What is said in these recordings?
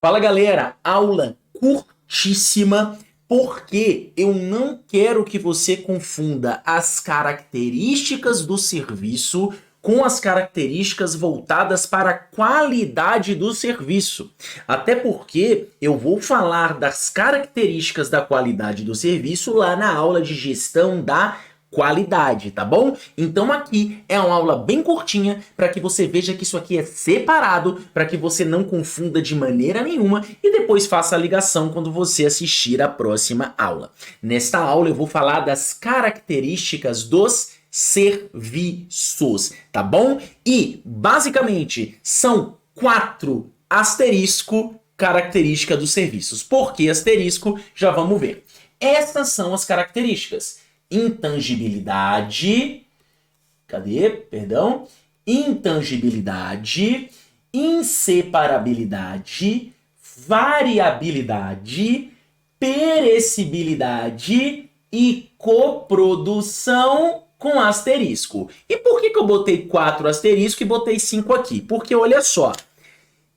Fala galera, aula curtíssima, porque eu não quero que você confunda as características do serviço com as características voltadas para a qualidade do serviço. Até porque eu vou falar das características da qualidade do serviço lá na aula de gestão da qualidade, tá bom? Então aqui é uma aula bem curtinha para que você veja que isso aqui é separado, para que você não confunda de maneira nenhuma e depois faça a ligação quando você assistir a próxima aula. Nesta aula eu vou falar das características dos serviços, tá bom? E basicamente são 4 asterisco características dos serviços. Por que asterisco? Já vamos ver. Essas são as características. Intangibilidade, intangibilidade, inseparabilidade, variabilidade, perecibilidade e coprodução com asterisco. E por que eu botei 4 asterisco e botei 5 aqui? Porque olha só,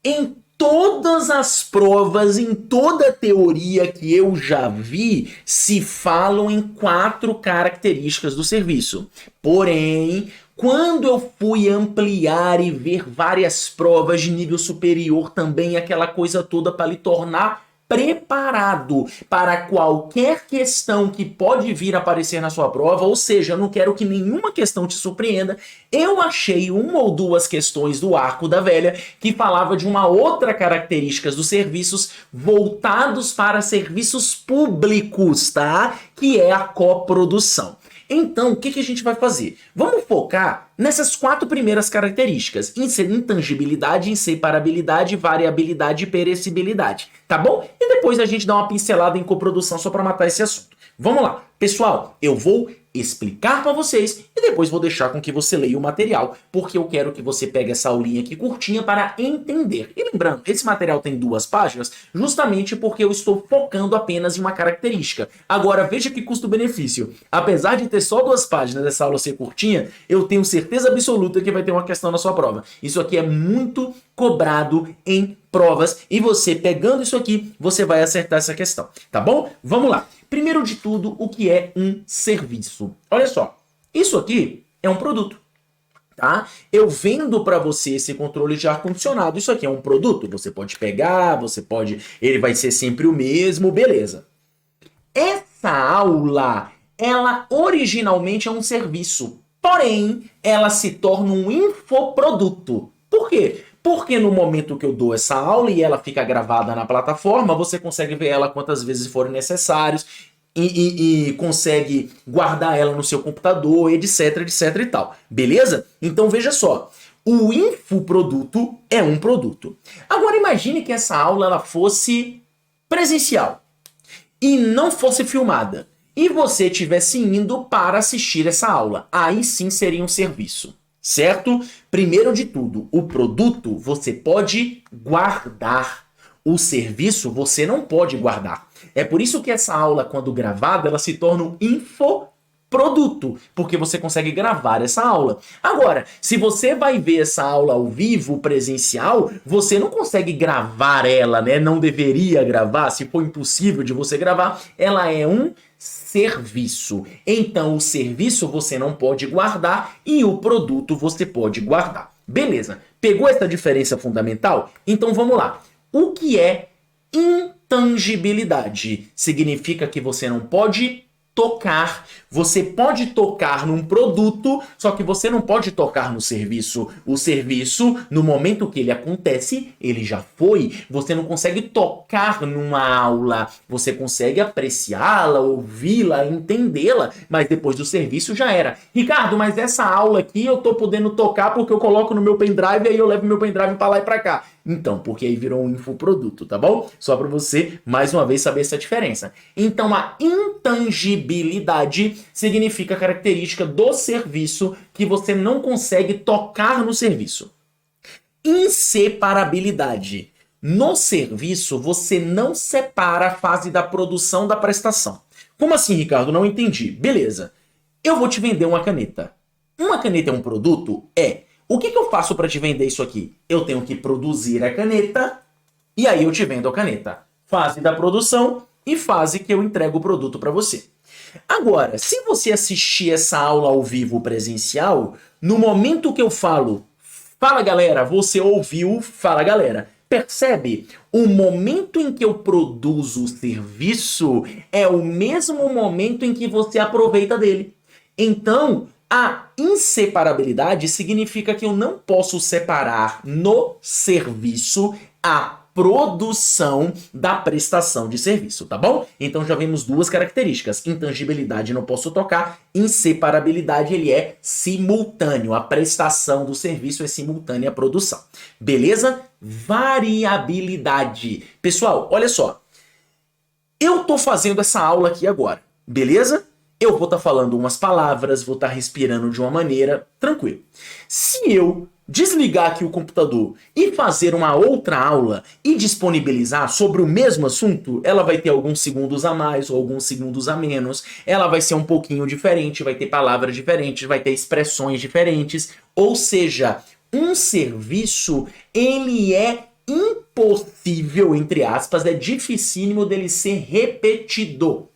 em todas as provas, em toda a teoria que eu já vi, se falam em 4 características do serviço. Porém, quando eu fui ampliar e ver várias provas de nível superior também, aquela coisa toda para lhe tornar preparado para qualquer questão que pode vir a aparecer na sua prova, ou seja, eu não quero que nenhuma questão te surpreenda, eu achei uma ou duas questões do Arco da Velha que falava de uma outra característica dos serviços voltados para serviços públicos, tá? Que é a coprodução. Então, o que a gente vai fazer? Vamos focar nessas 4 primeiras características: intangibilidade, inseparabilidade, variabilidade e perecibilidade, tá bom? E depois a gente dá uma pincelada em coprodução só para matar esse assunto. Vamos lá. Pessoal, eu vou explicar para vocês e depois vou deixar com que você leia o material, porque eu quero que você pegue essa aulinha aqui curtinha para entender. E lembrando, esse material tem 2 páginas justamente porque eu estou focando apenas em uma característica. Agora, veja que custo-benefício. Apesar de ter só 2 páginas dessa aula ser curtinha, eu tenho certeza absoluta que vai ter uma questão na sua prova. Isso aqui é muito cobrado em provas e você pegando isso aqui, você vai acertar essa questão, tá bom? Vamos lá. Primeiro de tudo, o que é um serviço? Olha só, isso aqui é um produto, tá? Eu vendo para você esse controle de ar-condicionado. Isso aqui é um produto, você pode pegar, ele vai ser sempre o mesmo, beleza. Essa aula, ela originalmente é um serviço, porém, ela se torna um infoproduto. Por quê? Porque no momento que eu dou essa aula e ela fica gravada na plataforma, você consegue ver ela quantas vezes forem necessários e consegue guardar ela no seu computador, etc, etc e tal. Beleza? Então veja só, o infoproduto é um produto. Agora imagine que essa aula ela fosse presencial e não fosse filmada, e você estivesse indo para assistir essa aula. Aí sim seria um serviço. Certo? Primeiro de tudo, o produto você pode guardar. O serviço você não pode guardar. É por isso que essa aula, quando gravada, ela se torna um infoproduto, porque você consegue gravar essa aula. Agora, se você vai ver essa aula ao vivo, presencial, você não consegue gravar ela, né? Não deveria gravar, se for impossível de você gravar, ela é um serviço. Então, o serviço você não pode guardar e o produto você pode guardar. Beleza. Pegou essa diferença fundamental? Então, vamos lá. O que é intangibilidade? Significa que você não pode tocar. Você pode tocar num produto, só que você não pode tocar no serviço. O serviço, no momento que ele acontece, ele já foi. Você não consegue tocar numa aula. Você consegue apreciá-la, ouvi-la, entendê-la, mas depois do serviço já era. Ricardo, mas essa aula aqui eu tô podendo tocar porque eu coloco no meu pendrive e aí eu levo meu pendrive para lá e para cá. Então, porque aí virou um infoproduto, tá bom? Só para você, mais uma vez, saber essa diferença. Então, a intangibilidade significa a característica do serviço que você não consegue tocar no serviço. Inseparabilidade. No serviço, você não separa a fase da produção da prestação. Como assim, Ricardo? Não entendi. Beleza. Eu vou te vender uma caneta. Uma caneta é um produto? É. O que eu faço para te vender isso aqui? Eu tenho que produzir a caneta, E aí eu te vendo a caneta. Fase da produção e fase que eu entrego o produto para você. Agora, se você assistir essa aula ao vivo presencial, no momento que eu falo, fala galera, você ouviu, fala galera. Percebe? O momento em que eu produzo o serviço é o mesmo momento em que você aproveita dele. Então, a inseparabilidade significa que eu não posso separar no serviço a produção da prestação de serviço, tá bom? Então já vimos duas características. Intangibilidade não posso tocar, inseparabilidade ele é simultâneo. A prestação do serviço é simultânea à produção. Beleza? Variabilidade. Pessoal, olha só. Eu tô fazendo essa aula aqui agora, beleza? Eu vou estar falando umas palavras, vou estar respirando de uma maneira, tranquilo. Se eu desligar aqui o computador e fazer uma outra aula e disponibilizar sobre o mesmo assunto, ela vai ter alguns segundos a mais ou alguns segundos a menos, ela vai ser um pouquinho diferente, vai ter palavras diferentes, vai ter expressões diferentes, ou seja, um serviço, ele é impossível, entre aspas, é dificílimo dele ser repetido.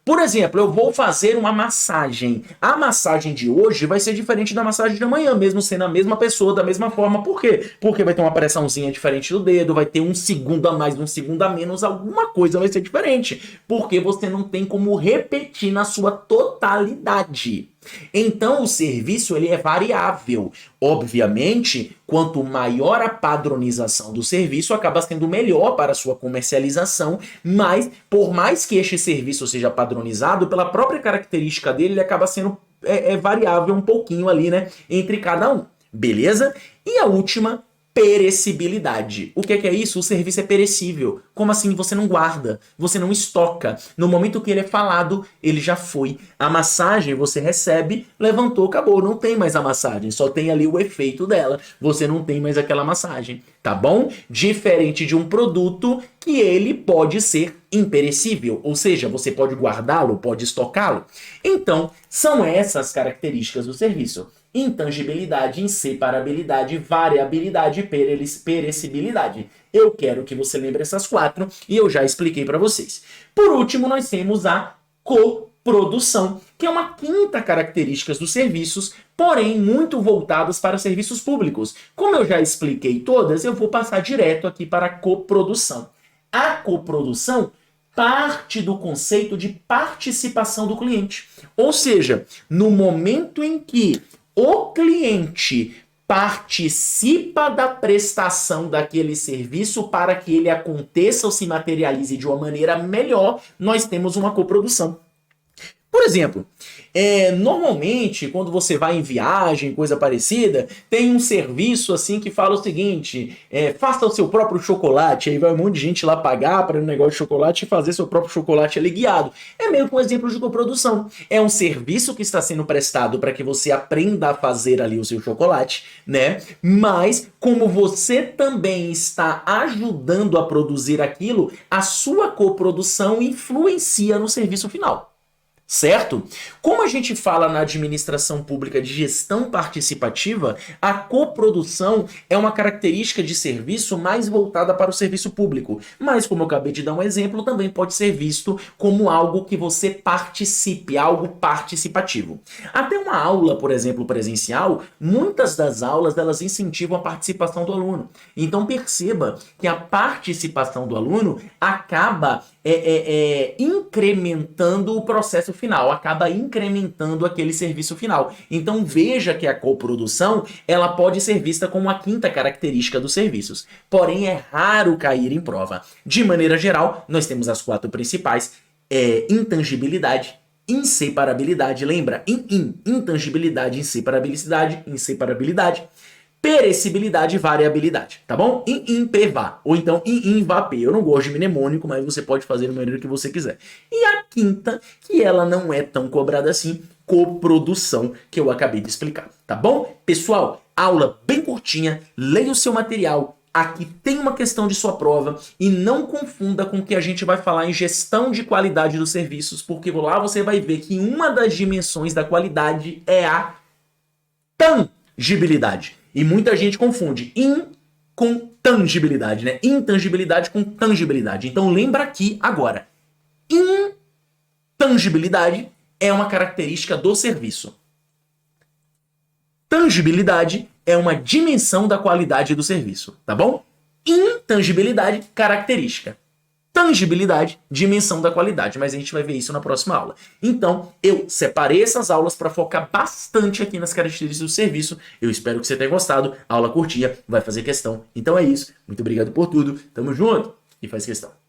Por exemplo, eu vou fazer uma massagem. A massagem de hoje vai ser diferente da massagem de amanhã, mesmo sendo a mesma pessoa, da mesma forma. Por quê? Porque vai ter uma pressãozinha diferente do dedo, vai ter um segundo a mais, um segundo a menos, alguma coisa vai ser diferente. Porque você não tem como repetir na sua totalidade. Então, o serviço ele é variável. Obviamente, quanto maior a padronização do serviço, acaba sendo melhor para a sua comercialização, mas por mais que este serviço seja padronizado, pela própria característica dele, ele acaba sendo variável um pouquinho ali, né, entre cada um. Beleza? E a última, perecibilidade. O que é isso? O serviço é perecível. Como assim? Você não guarda, você não estoca. No momento que ele é falado, ele já foi. A massagem você recebe, levantou, acabou. Não tem mais a massagem, só tem ali o efeito dela. Você não tem mais aquela massagem, tá bom? Diferente de um produto que ele pode ser imperecível, ou seja, você pode guardá-lo, pode estocá-lo. Então, são essas características do serviço. Intangibilidade, inseparabilidade, variabilidade e perecibilidade. Eu quero que você lembre essas quatro e eu já expliquei para vocês. Por último, nós temos a coprodução, que é uma quinta característica dos serviços, porém muito voltados para serviços públicos. Como eu já expliquei todas, eu vou passar direto aqui para a coprodução. A coprodução parte do conceito de participação do cliente. Ou seja, no momento em que o cliente participa da prestação daquele serviço para que ele aconteça ou se materialize de uma maneira melhor, nós temos uma coprodução. Por exemplo, normalmente, quando você vai em viagem, coisa parecida, tem um serviço assim que fala o seguinte, faça o seu próprio chocolate, aí vai um monte de gente lá pagar para um negócio de chocolate e fazer seu próprio chocolate ali guiado. É meio que um exemplo de coprodução. É um serviço que está sendo prestado para que você aprenda a fazer ali o seu chocolate, né? Mas, como você também está ajudando a produzir aquilo, a sua coprodução influencia no serviço final. Certo? Como a gente fala na administração pública de gestão participativa, a coprodução é uma característica de serviço mais voltada para o serviço público. Mas, como eu acabei de dar um exemplo, também pode ser visto como algo que você participe, algo participativo. Até uma aula, por exemplo, presencial, muitas das aulas elas incentivam a participação do aluno. Então perceba que a participação do aluno acaba incrementando o processo final, acaba incrementando aquele serviço final. Então veja que a coprodução ela pode ser vista como a quinta característica dos serviços, porém é raro cair em prova. De maneira geral, nós temos as quatro principais, intangibilidade, inseparabilidade, lembra? Intangibilidade, inseparabilidade, perecibilidade e variabilidade, tá bom? INPVA, ou então INVAP. Eu não gosto de mnemônico, mas você pode fazer da maneira que você quiser. E a quinta, que ela não é tão cobrada assim, coprodução, que eu acabei de explicar, tá bom? Pessoal, aula bem curtinha, leia o seu material, aqui tem uma questão de sua prova e não confunda com o que a gente vai falar em gestão de qualidade dos serviços, porque lá você vai ver que uma das dimensões da qualidade é a tangibilidade. E muita gente confunde in com intangibilidade, né? Intangibilidade com tangibilidade. Então lembra aqui agora. Intangibilidade é uma característica do serviço. Tangibilidade é uma dimensão da qualidade do serviço, tá bom? Intangibilidade, característica. Tangibilidade, dimensão da qualidade, mas a gente vai ver isso na próxima aula. Então, eu separei essas aulas para focar bastante aqui nas características do serviço. Eu espero que você tenha gostado. A aula curtinha, vai fazer questão. Então é isso. Muito obrigado por tudo. Tamo junto e faz questão.